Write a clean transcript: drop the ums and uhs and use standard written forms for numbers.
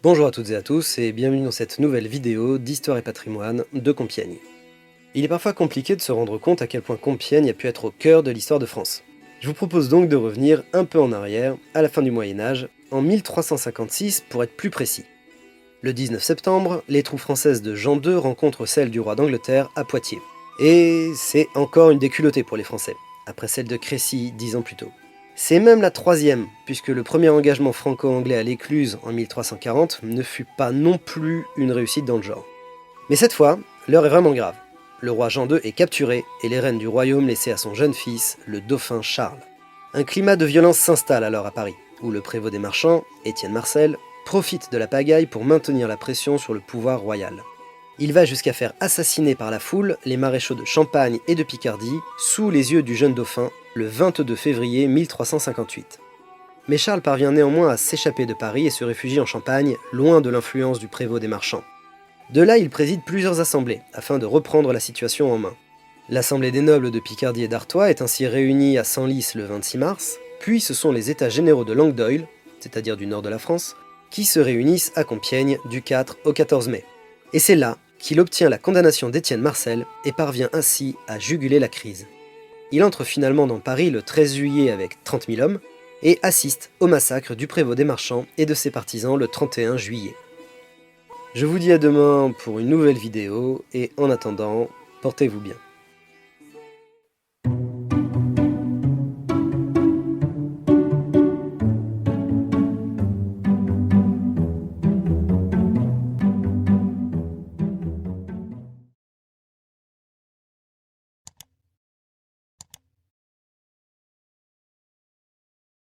Bonjour à toutes et à tous et bienvenue dans cette nouvelle vidéo d'Histoire et patrimoine de Compiègne. Il est parfois compliqué de se rendre compte à quel point Compiègne a pu être au cœur de l'histoire de France. Je vous propose donc de revenir un peu en arrière, à la fin du Moyen-Âge, en 1356 pour être plus précis. Le 19 septembre, les troupes françaises de Jean II rencontrent celles du roi d'Angleterre à Poitiers. Et c'est encore une déculottée pour les Français, après celle de Crécy 10 ans plus tôt. C'est même la troisième, puisque le premier engagement franco-anglais à l'Écluse en 1340 ne fut pas non plus une réussite dans le genre. Mais cette fois, l'heure est vraiment grave. Le roi Jean II est capturé et les rênes du royaume laissées à son jeune fils, le dauphin Charles. Un climat de violence s'installe alors à Paris, où le prévôt des marchands, Étienne Marcel, profite de la pagaille pour maintenir la pression sur le pouvoir royal. Il va jusqu'à faire assassiner par la foule les maréchaux de Champagne et de Picardie sous les yeux du jeune dauphin le 22 février 1358. Mais Charles parvient néanmoins à s'échapper de Paris et se réfugie en Champagne, loin de l'influence du prévôt des marchands. De là, il préside plusieurs assemblées afin de reprendre la situation en main. L'Assemblée des nobles de Picardie et d'Artois est ainsi réunie à Senlis le 26 mars, puis ce sont les États généraux de Languedoil, c'est-à-dire du nord de la France, qui se réunissent à Compiègne du 4 au 14 mai. Et c'est là qu'il obtient la condamnation d'Étienne Marcel et parvient ainsi à juguler la crise. Il entre finalement dans Paris le 13 juillet avec 30 000 hommes et assiste au massacre du prévôt des marchands et de ses partisans le 31 juillet. Je vous dis à demain pour une nouvelle vidéo et en attendant, portez-vous bien.